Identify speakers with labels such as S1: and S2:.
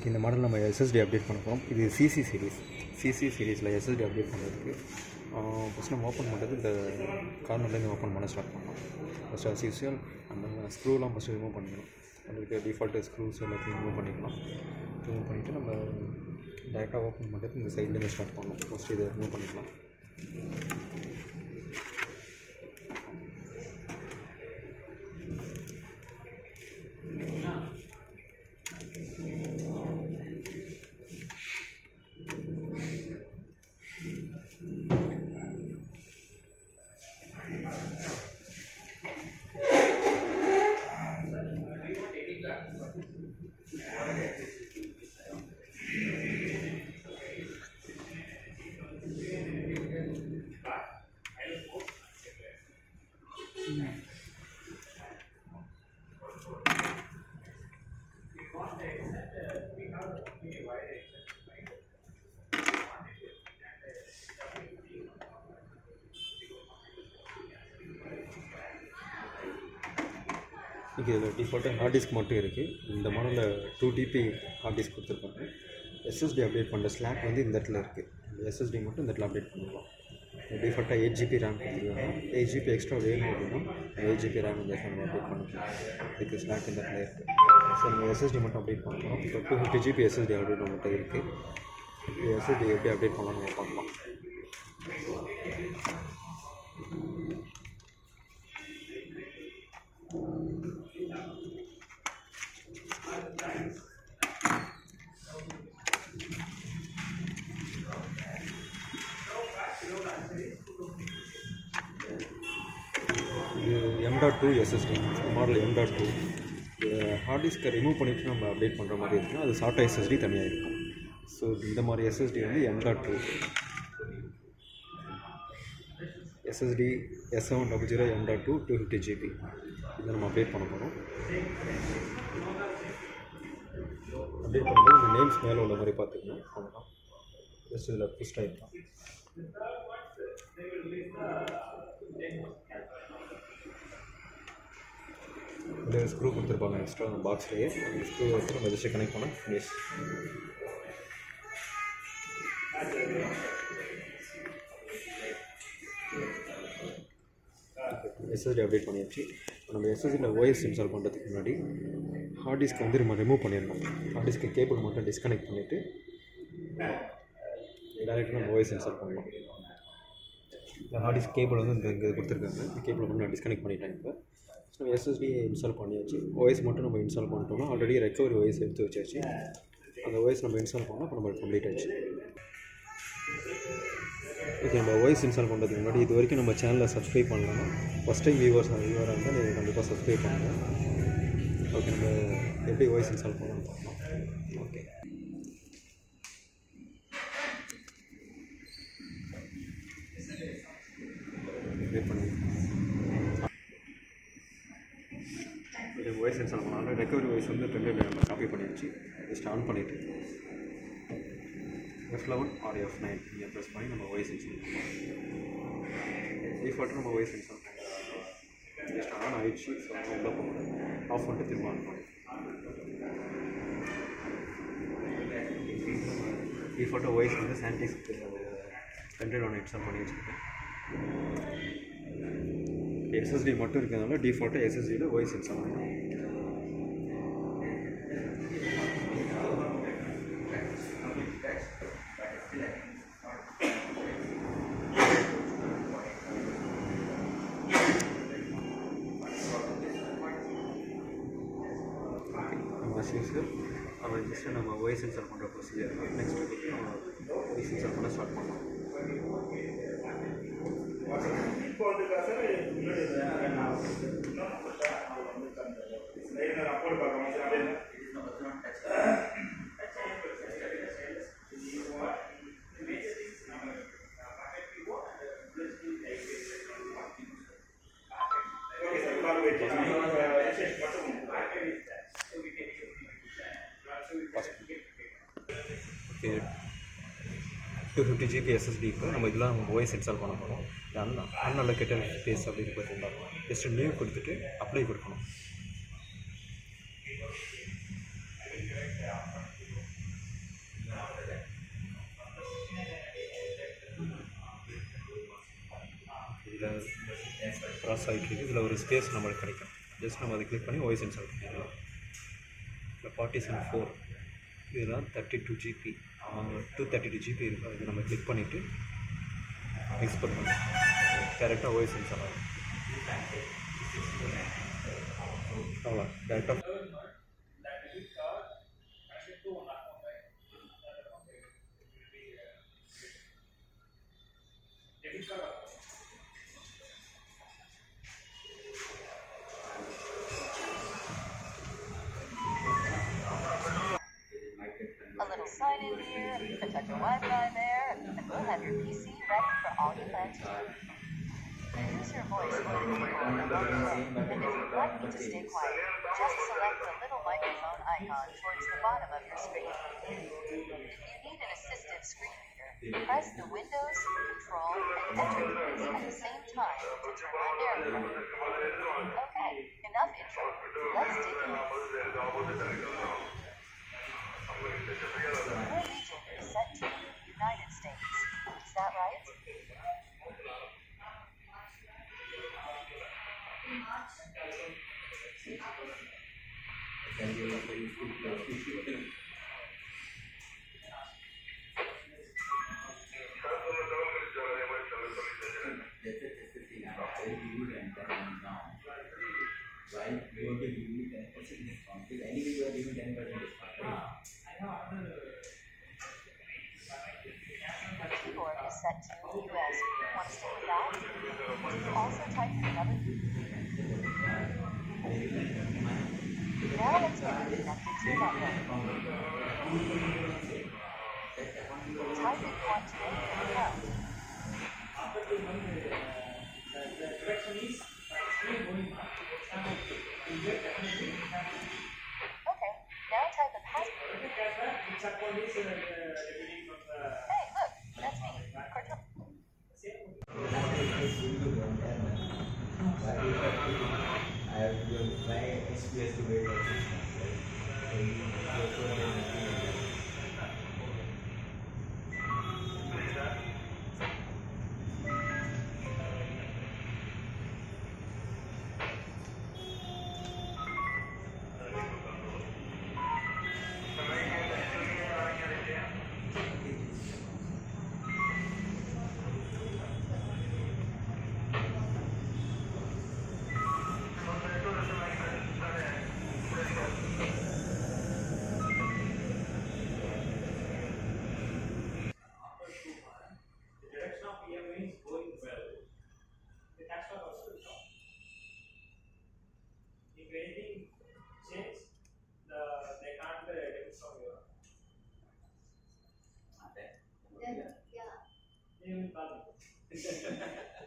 S1: இந்த மாடல் நம்ம SSD update பண்ண போகிறோம். இது CC சீரிஸில் SSD அப்டேட் பண்ணுறதுக்கு ஃபஸ்ட் நம்ம ஓப்பன் பண்ணுறது இந்த கார்னர்லேருந்து ஓப்பன் பண்ண ஸ்டார்ட் பண்ணலாம். ஃபஸ்ட்டு as usual அந்த ஸ்க்ரூலாம் ஃபஸ்ட்டு ரிமூவ் பண்ணிக்கணும். அதுக்கு டிஃபால்ட்டு ஸ்க்ரூஸ் எல்லாத்தையும் ரிமூவ் பண்ணிக்கலாம். ரிமூவ் பண்ணிவிட்டு நம்ம டேரெக்டாக ஓப்பன் பண்ணுறது இந்த சைட்லேருந்து ஸ்டார்ட் பண்ணணும். ஃபஸ்ட்டு இதை ரிமூவ் பண்ணிக்கலாம். இதில் டிஃபால்ட்டாக ஹார்ட் டிஸ்க் மட்டும் இருக்குது. இந்த மாடலில் 2 TB ஹார்ட் டிஸ்க் கொடுத்துருக்காங்க. SSD அப்டேட் பண்ணுற ஸ்லாக் வந்து இந்த இடத்துல இருக்குது. SSD மட்டும் இந்த இடத்துல அப்டேட் பண்ணிக்கலாம். டிஃபால்ட்டாக 8 GB ரேம் கொடுத்துருக்காங்க. 8 GB எக்ஸ்ட்ரா வேணும் அப்படின்னா 8 GB ரேம் இந்த நம்ம அப்டேட் பண்ணிக்கலாம். இதுக்கு ஸ்லாக் இந்த இடத்துல இருக்குது. ஸோ நம்ம SSD மட்டும் அப்டேட் பண்ணுறோம். இப்போ 250 GB SSD அப்டேட் நம்மகிட்ட இருக்குது. SSD எப்படி அப்டேட் பண்ணலாம் நம்ம பார்க்கலாம். இது M.2 SSD model M.2. Hard டிஸ்க்கை ரிமூவ் பண்ணிவிட்டு நம்ம அப்டேட் பண்ணுற மாதிரி இருக்குன்னா அது SATA SSD தனியாக இருக்கும். ஸோ இந்த மாதிரி SSD வந்து M.2 SSD S700 M.2 250 GB இதை நம்ம அப்டேட் பண்ண போகிறோம். அப்டேட் பண்ணும்போது இந்த நேம்ஸ் மேலே உள்ள மாதிரி பார்த்துக்கணும். அவ்வளோதான். ஜஸ்ட் இதில் புஷ் ஆகிடலாம். இந்த ஸ்க்ரூ கொடுத்துருப்பாங்க எக்ஸ்ட்ரா அந்த பாக்ஸ்லேயே. அந்த ஸ்க்ரூ வச்சு நம்ம ஜஸ்ட்டு கனெக்ட் பண்ண ஃபினிஷ். SSD அப்டேட் பண்ணியாச்சு. நம்ம SSDயில் OS இன்ஸ்டால் பண்ணுறதுக்கு முன்னாடி ஹார்ட் டிஸ்க் வந்து நம்ம ரிமூவ் பண்ணிடணும். ஹார்ட் டிஸ்க்கு கேபிள் மட்டும் டிஸ்கனெக்ட் பண்ணிவிட்டு டேரெக்டாக நம்ம OS இன்ஸ்டால் பண்ணலாம். இந்த ஹார்ட் டிஸ்க் கேபிள் வந்து இங்கே கொடுத்துருக்காங்க. இந்த கேபிளை மட்டும் நான் டிஸ்கனெக்ட் பண்ணிட்டேன். இப்போ நம்ம SSD இன்ஸ்டால் பண்ணியாச்சு. OS மட்டும் நம்ம இன்ஸ்டால் பண்ணிட்டோம்னா ஆல்ரெடி ரெக்கவரி OS எடுத்து வச்சாச்சு. அந்த OS நம்ம இன்ஸ்டால் பண்ணால் இப்போ நம்ம கம்ப்ளீட் ஆச்சு. ஓகே, நம்ம OS இன்ஸ்டால் பண்ணுறதுக்கு முன்னாடி இது வரைக்கும் நம்ம சேனலை சப்ஸ்கிரைப் பண்ணலாம்னா ஃபஸ்ட் டைம் வியூவராக இருந்தால் நீங்கள் கண்டிப்பாக சப்ஸ்கிரைப் பண்ணுங்கள். ஓகே, நம்ம எப்படி OS இன்ஸ்டால் பண்ணலாம்னு பார்க்கலாம். ஓகே, வெயிட் பண்ணுங்கள். இது OS இன்ஸ்டால் பண்ணாலும் ரெக்கவரி OS வந்து பென்ட்ரைவில் நம்ம காப்பி பண்ணிடுச்சு. ஜஸ்ட் ஆன் பண்ணிவிட்டு F11 or F9 நீங்கள் ப்ரெஸ் பண்ணி நம்ம OS இன்ஸ்டால் பண்ணலாம். டிஃபால்ட்டாக நம்ம OS இன்ஸ்டால் பண்ணலாம். ஜஸ்ட் ஆன் ஆகிடுச்சு. ஸோ நம்ம உள்ள போகணும். ஆஃப் பண்ணிட்டு திரும்ப ஆன் பண்ணணும். டிஃபால்ட்டாக OS வந்து சாண்டிஸ்க் பென்ட்ரைவ் ஒன்று இன்ஸ்டால் பண்ணி வச்சுருக்கேன். SSD மட்டும் இருக்கிறதுனால டிஃபால்ட்டாக SSDயில் OS இன்ஸ்டால் பண்ணலாம். நம்ம ஜஸ்ட்டு நம்ம OS இன்ஸ்டால் பண்ணுற ப்ரொசீஜர் நெக்ஸ்ட் வந்து நம்ம OS இன்ஸ்டால் பண்ண ஸ்டார்ட் பண்ணலாம். ஓகே, 250 GB SSD இப்போ நம்ம இதெல்லாம் நம்ம OS இன்ஸ்டால் பண்ண போகிறோம். அன்அலோகேட்டட் ஸ்பேஸ் அப்படின்னு பார்த்தீங்கன்னா ஜஸ்ட் நியூ கொடுத்துட்டு அப்ளை கொடுக்கணும். இதில் க்ராஸ் ஆகிட்டு இருக்குது. இதில் ஒரு ஸ்பேஸ் நம்மளுக்கு கிடைக்கும். ஜஸ்ட் நம்ம அதை கிளிக் பண்ணி ஓஎஸ் இன்ஸ்டால் பண்ணிடலாம். இல்லை பார்ட்டிஷன் 4 இதெல்லாம் 32 GB 232 GB இருக்கும். இது நம்ம கிளிக் பண்ணிவிட்டு எக்ஸ்போர்ட் பண்ணலாம். டேரெக்டாக ஓஎஸ் இன்ஸ்டால் ஆகும். அவ்வளோ டேரெக்டாக
S2: A little sign in here, a touch of Wi-Fi there, and we'll have your PC ready for all you plan to do. Use your voice for the keyboard and let go. And if you'd like me to stay quiet, just select the little microphone icon towards the bottom of your screen. If you need an assistive screen reader, press the Windows, Control, and Enter keys at the same time to turn on airplane. Okay, enough intro. Let's dig in. Your region is set to United States. Is that right? Your keyboard is set to US. Want to stick with that? Did you also type in another key? Now let's get you connected to your network. Type in what to make your account. Okay, now type a password. Hey, look, that's me, Cortana.
S3: I have to try SPS to wait for 6 months,
S2: Yeah.